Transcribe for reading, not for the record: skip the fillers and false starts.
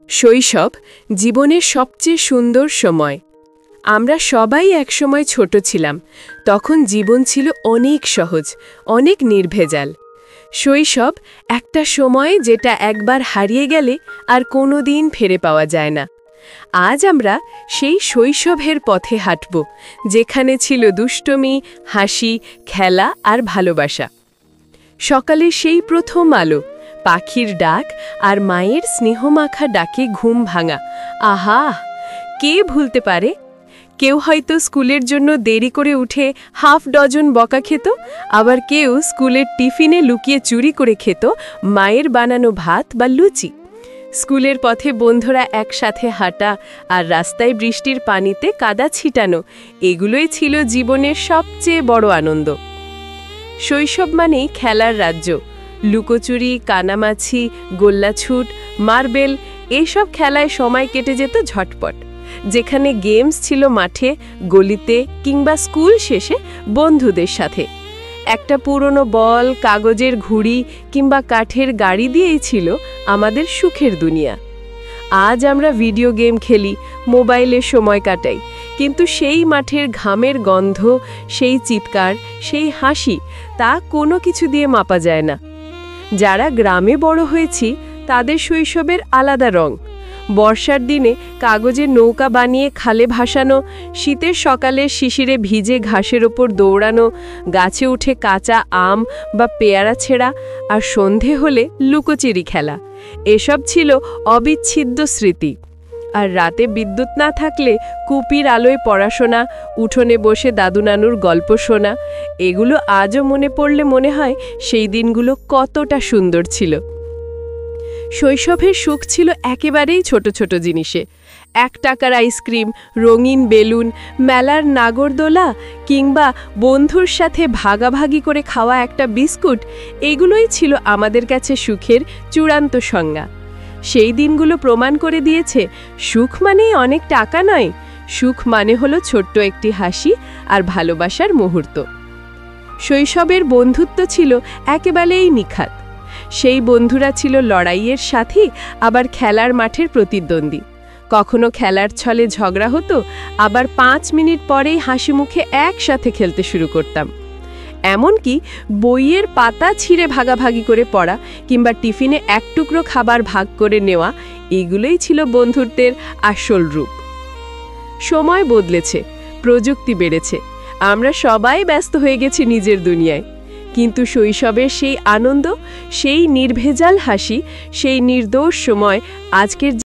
শৈশব জীবনের সবচেয়ে সুন্দর সময়। আমরা সবাই একসময় ছোট ছিলাম, তখন জীবন ছিল অনেক সহজ, অনেক নির্ভেজাল। শৈশব একটা সময় যেটা একবার হারিয়ে গেলে আর কোনোদিন ফিরে পাওয়া যায় না। আজ আমরা সেই শৈশবের পথে হাঁটব, যেখানে ছিল দুষ্টুমি, হাসি, খেলা আর ভালোবাসা। সকালে সেই প্রথম আলো, পাখির ডাক আর মায়ের স্নেহমাখা ডাকে ঘুম ভাঙা, আহা, কে ভুলতে পারে? কেউ হয়তো স্কুলের জন্য দেরি করে উঠে হাফ ডজন বকা খেত, আবার কেউ স্কুলের টিফিনে লুকিয়ে চুরি করে খেত মায়ের বানানো ভাত বা লুচি। স্কুলের পথে বন্ধুরা একসাথে হাঁটা আর রাস্তায় বৃষ্টির পানিতে কাদা ছিটানো, এগুলোই ছিল জীবনের সবচেয়ে বড় আনন্দ। শৈশব মানেই খেলার রাজ্য। লুকোচুরি, কানামাছি, গোল্লাছুট, মার্বেল, এইসব খেলায় সময় কেটে যেত ঝটপট। যেখানে গেমস ছিল মাঠে, গলিতে কিংবা স্কুল শেষে বন্ধুদের সাথে। একটা পুরনো বল, কাগজের ঘুড়ি কিংবা কাঠের গাড়ি দিয়েই ছিল আমাদের সুখের দুনিয়া। আজ আমরা ভিডিও গেম খেলি, মোবাইলে সময় কাটাই, কিন্তু সেই মাঠের ঘামের গন্ধ, সেই চিৎকার, সেই হাসি, তা কোনো কিছু দিয়ে মাপা যায় না। যারা গ্রামে বড় হয়েছি তাদের শৈশবের আলাদা রং। বর্ষার দিনে কাগজের নৌকা বানিয়ে খালে ভাসানো, শীতের সকালে শিশিরে ভিজে ঘাসের ওপর দৌড়ানো, গাছে উঠে কাঁচা আম বা পেয়ারা ছেঁড়া, আর সন্ধে হলে লুকোচুরি খেলা, এসব ছিল অবিচ্ছেদ্য স্মৃতি। আর রাতে বিদ্যুৎ না থাকলে কুপির আলোয় পড়াশোনা, উঠোনে বসে দাদু নানুর গল্প শোনা, এগুলো আজও মনে পড়লে মনে হয় সেই দিনগুলো কতটা সুন্দর ছিল। শৈশবের সুখ ছিল একেবারেই ছোট ছোট জিনিসে। 1 টাকার আইসক্রিম, রঙিন বেলুন, মেলার নাগরদোলা কিংবা বন্ধুর সাথে ভাগাভাগি করে খাওয়া একটা বিস্কুট, এগুলোই ছিল আমাদের কাছে সুখের চূড়ান্ত সংজ্ঞা। সেই দিনগুলো প্রমাণ করে দিয়েছে সুখ মানেই অনেক টাকা নয়, সুখ মানে হলো ছোট্ট একটি হাসি আর ভালোবাসার মুহূর্ত। শৈশবের বন্ধুত্ব ছিল একেবারেই নিখাত। সেই বন্ধুরা ছিল লড়াইয়ের সাথী, আবার খেলার মাঠের প্রতিদ্বন্দ্বী। কখনো খেলার ছলে ঝগড়া হতো, আবার 5 মিনিট পরেই হাসি মুখে একসাথে খেলতে শুরু করতাম। এমনকি বইয়ের পাতা ছিঁড়ে ভাগাভাগি করে পড়া কিংবা টিফিনে এক টুকরো খাবার ভাগ করে নেওয়া, এগুলোই ছিল বন্ধুত্বের আসল রূপ। সময় বদলেছে, প্রযুক্তি বেড়েছে, আমরা সবাই ব্যস্ত হয়ে গেছি নিজের দুনিয়ায়, কিন্তু শৈশবের সেই আনন্দ, সেই নির্ভেজাল হাসি, সেই নির্দোষ সময় আজকের